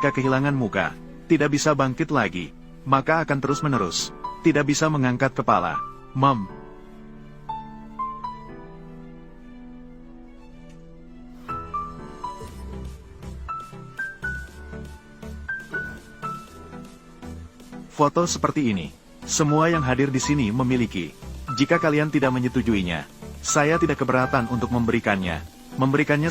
Jika kehilangan muka, tidak bisa bangkit lagi, maka akan terus-menerus, tidak bisa mengangkat kepala. Mom. Foto seperti ini, semua yang hadir di sini memiliki. Jika kalian tidak menyetujuinya, saya tidak keberatan untuk memberikannya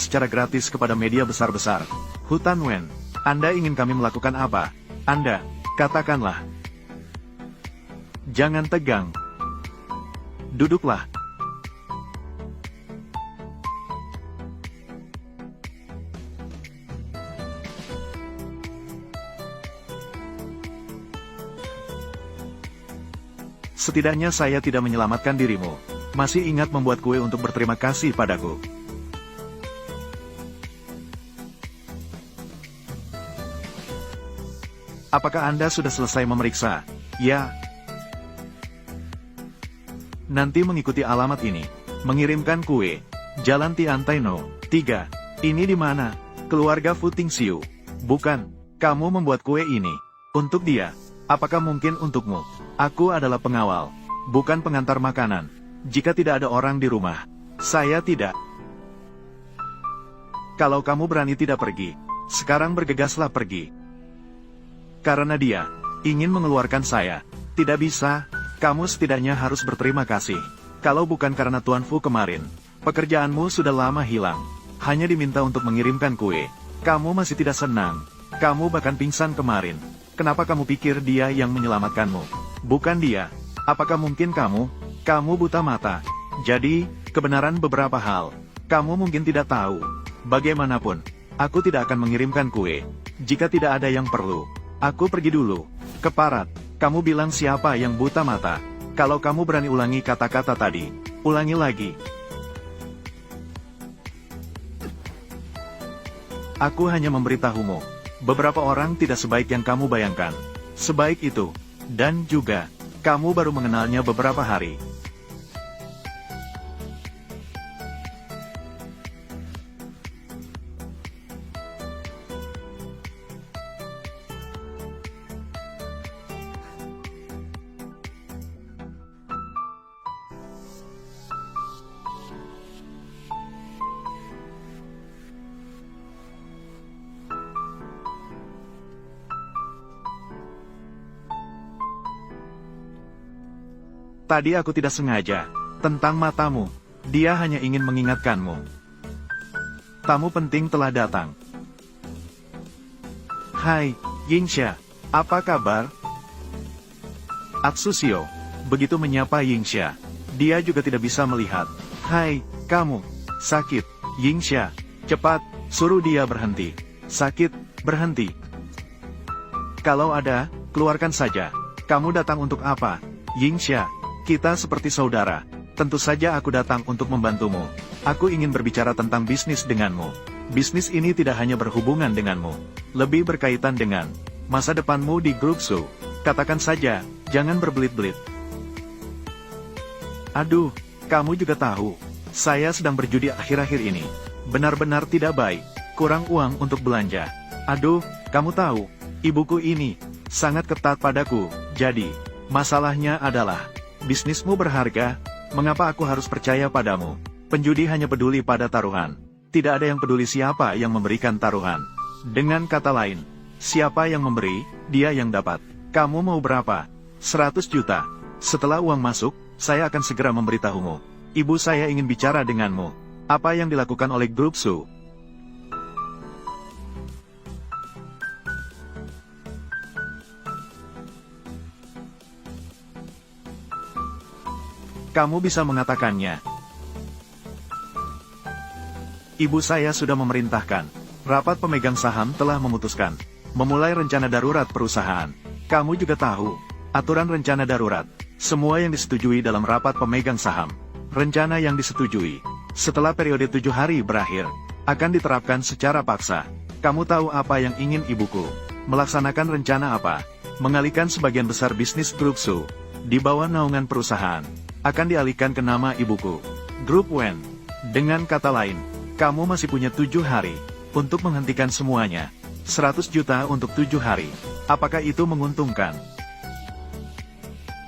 secara gratis kepada media besar-besar. Hutan Wen, Anda ingin kami melakukan apa? Anda, katakanlah. Jangan tegang. Duduklah. Setidaknya saya tidak menyelamatkan dirimu. Masih ingat membuat kue untuk berterima kasih padaku. Apakah Anda sudah selesai memeriksa? Ya. Nanti mengikuti alamat ini. Mengirimkan kue. Jalan Tiantaino, 3. Ini di mana? Keluarga Futing Xiu. Bukan. Kamu membuat kue ini. Untuk dia. Apakah mungkin untukmu? Aku adalah pengawal, bukan pengantar makanan. Jika tidak ada orang di rumah, saya tidak. Kalau kamu berani tidak pergi, sekarang bergegaslah pergi. Karena dia ingin mengeluarkan saya. Tidak bisa, kamu setidaknya harus berterima kasih. Kalau bukan karena Tuan Fu kemarin, pekerjaanmu sudah lama hilang. Hanya diminta untuk mengirimkan kue. Kamu masih tidak senang. Kamu bahkan pingsan kemarin. Kenapa kamu pikir dia yang menyelamatkanmu? Bukan dia. Apakah mungkin kamu buta mata? Jadi, kebenaran beberapa hal. Kamu mungkin tidak tahu. Bagaimanapun, aku tidak akan mengirimkan kue. Jika tidak ada yang perlu, aku pergi dulu. Keparat, kamu bilang siapa yang buta mata? Kalau kamu berani ulangi kata-kata tadi, ulangi lagi. Aku hanya memberitahumu. Beberapa orang tidak sebaik yang kamu bayangkan. Sebaik itu. Dan juga, kamu baru mengenalnya beberapa hari. Tadi aku tidak sengaja. Tentang matamu. Dia hanya ingin mengingatkanmu. Tamu penting telah datang. Hai, Yingxia. Apa kabar? Atsushio. Begitu menyapa Yingxia. Dia juga tidak bisa melihat. Hai, kamu. Sakit. Yingxia. Cepat, suruh dia berhenti. Sakit, berhenti. Kalau ada, keluarkan saja. Kamu datang untuk apa? Yingxia. Kita seperti saudara. Tentu saja aku datang untuk membantumu. Aku ingin berbicara tentang bisnis denganmu. Bisnis ini tidak hanya berhubungan denganmu. Lebih berkaitan dengan masa depanmu di grup Su. Katakan saja, jangan berbelit-belit. Aduh, kamu juga tahu. Saya sedang berjudi akhir-akhir ini. Benar-benar tidak baik. Kurang uang untuk belanja. Aduh, kamu tahu, ibuku ini sangat ketat padaku. Jadi, masalahnya adalah bisnismu berharga, mengapa aku harus percaya padamu? Penjudi hanya peduli pada taruhan. Tidak ada yang peduli siapa yang memberikan taruhan. Dengan kata lain, siapa yang memberi, dia yang dapat. Kamu mau berapa? 100 juta. Setelah uang masuk, saya akan segera memberitahumu. Ibu saya ingin bicara denganmu. Apa yang dilakukan oleh grup Su? Kamu bisa mengatakannya. Ibu saya sudah memerintahkan. Rapat pemegang saham telah memutuskan memulai rencana darurat perusahaan. Kamu juga tahu, aturan rencana darurat. Semua yang disetujui dalam rapat pemegang saham. Rencana yang disetujui, setelah periode 7 hari berakhir, akan diterapkan secara paksa. Kamu tahu apa yang ingin ibuku? Melaksanakan rencana apa? Mengalihkan sebagian besar bisnis grup Su, di bawah naungan perusahaan, akan dialihkan ke nama ibuku, Grup Wen. Dengan kata lain, kamu masih punya 7 hari untuk menghentikan semuanya. 100 juta untuk 7 hari. Apakah itu menguntungkan?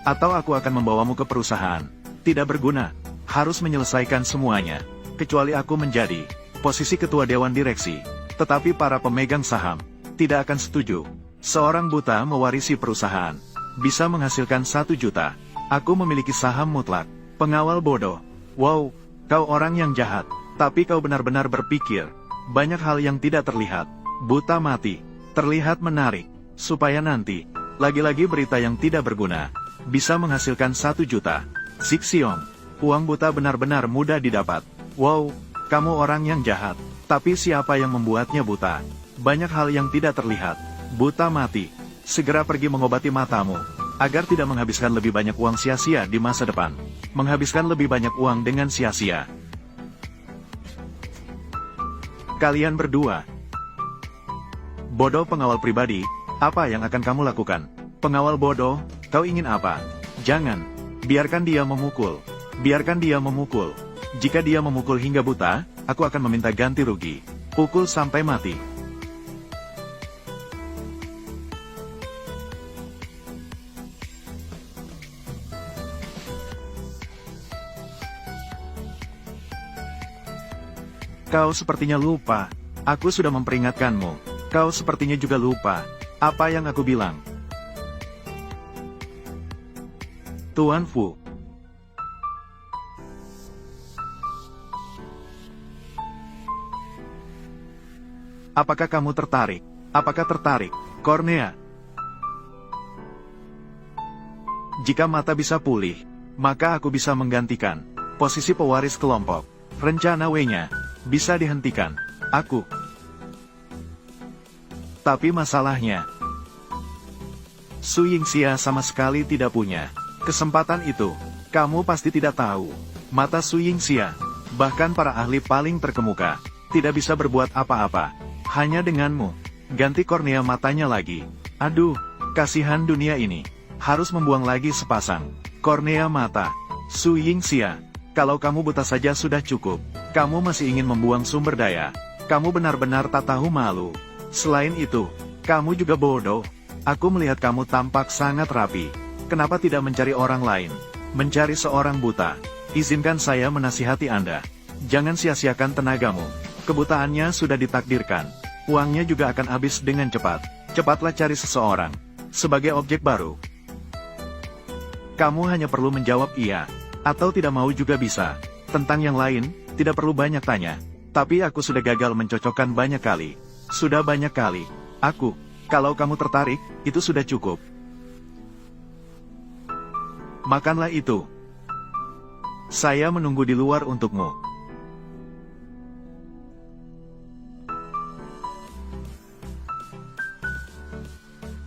Atau aku akan membawamu ke perusahaan? Tidak berguna. Harus menyelesaikan semuanya. Kecuali aku menjadi posisi ketua dewan direksi. Tetapi para pemegang saham tidak akan setuju. Seorang buta mewarisi perusahaan. Bisa menghasilkan 1 juta. Aku memiliki saham mutlak. Pengawal bodoh. Wow, kau orang yang jahat. Tapi kau benar-benar berpikir. Banyak hal yang tidak terlihat. Buta mati. Terlihat menarik. Supaya nanti, lagi-lagi berita yang tidak berguna. Bisa menghasilkan 1 juta. Sixiong. Uang buta benar-benar mudah didapat. Wow, kamu orang yang jahat. Tapi siapa yang membuatnya buta? Banyak hal yang tidak terlihat. Buta mati. Segera pergi mengobati matamu. Agar tidak menghabiskan lebih banyak uang sia-sia di masa depan. Menghabiskan lebih banyak uang dengan sia-sia. Kalian berdua. Bodoh pengawal pribadi, apa yang akan kamu lakukan? Pengawal bodoh, kau ingin apa? Jangan. Biarkan dia memukul. Biarkan dia memukul. Jika dia memukul hingga buta, aku akan meminta ganti rugi. Pukul sampai mati. Kau sepertinya lupa. Aku sudah memperingatkanmu. Kau sepertinya juga lupa. Apa yang aku bilang? Tuan Fu. Apakah kamu tertarik? Apakah tertarik, kornea? Jika mata bisa pulih, maka aku bisa menggantikan posisi pewaris kelompok. Rencana W-nya bisa dihentikan. Aku. Tapi masalahnya, Su Yingxia sama sekali tidak punya kesempatan itu. Kamu pasti tidak tahu. Mata Su Yingxia, bahkan para ahli paling terkemuka, tidak bisa berbuat apa-apa. Hanya denganmu. Ganti kornea matanya lagi. Aduh, kasihan dunia ini. Harus membuang lagi sepasang kornea mata. Su Yingxia, kalau kamu buta saja sudah cukup. Kamu masih ingin membuang sumber daya. Kamu benar-benar tak tahu malu. Selain itu, kamu juga bodoh. Aku melihat kamu tampak sangat rapi. Kenapa tidak mencari orang lain? Mencari seorang buta. Izinkan saya menasihati Anda. Jangan sia-siakan tenagamu. Kebutaannya sudah ditakdirkan. Uangnya juga akan habis dengan cepat. Cepatlah cari seseorang sebagai objek baru. Kamu hanya perlu menjawab iya atau tidak mau juga bisa. Tentang yang lain, tidak perlu banyak tanya. Tapi aku sudah gagal mencocokkan banyak kali. Sudah banyak kali. Aku, kalau kamu tertarik, itu sudah cukup. Makanlah itu. Saya menunggu di luar untukmu.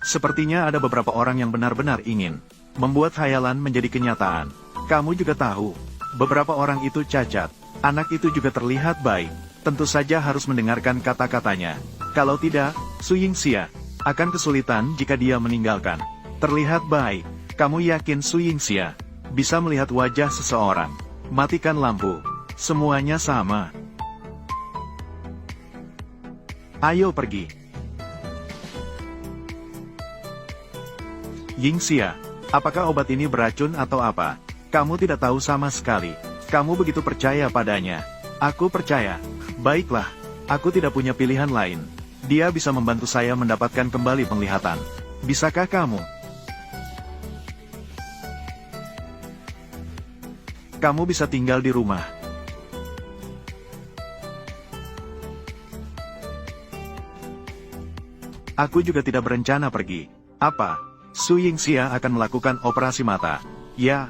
Sepertinya ada beberapa orang yang benar-benar ingin membuat khayalan menjadi kenyataan. Kamu juga tahu, beberapa orang itu cacat. Anak itu juga terlihat baik. Tentu saja harus mendengarkan kata-katanya. Kalau tidak, Su Yingxia akan kesulitan jika dia meninggalkan. Terlihat baik. Kamu yakin Su Yingxia bisa melihat wajah seseorang? Matikan lampu. Semuanya sama. Ayo pergi. Yingxia, apakah obat ini beracun atau apa? Kamu tidak tahu sama sekali. Kamu begitu percaya padanya. Aku percaya. Baiklah, aku tidak punya pilihan lain. Dia bisa membantu saya mendapatkan kembali penglihatan. Bisakah kamu? Kamu bisa tinggal di rumah. Aku juga tidak berencana pergi. Apa? Su Yingxia akan melakukan operasi mata. Ya.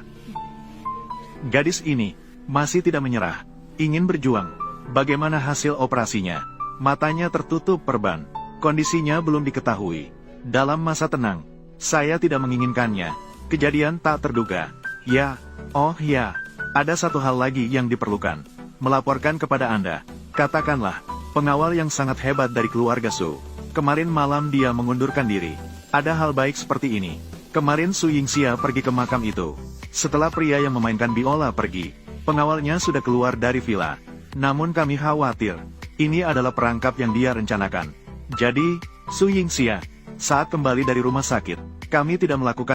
Gadis ini masih tidak menyerah. Ingin berjuang. Bagaimana hasil operasinya? Matanya tertutup perban. Kondisinya belum diketahui. Dalam masa tenang, saya tidak menginginkannya. Kejadian tak terduga. Ya. Oh ya. Ada satu hal lagi yang diperlukan. Melaporkan kepada Anda. Katakanlah, pengawal yang sangat hebat dari keluarga Su. Kemarin malam dia mengundurkan diri. Ada hal baik seperti ini. Kemarin Su Yingxia pergi ke makam itu. Setelah pria yang memainkan biola pergi, pengawalnya sudah keluar dari villa. Namun kami khawatir, ini adalah perangkap yang dia rencanakan. Jadi, Su Yingxia, saat kembali dari rumah sakit, kami tidak melakukan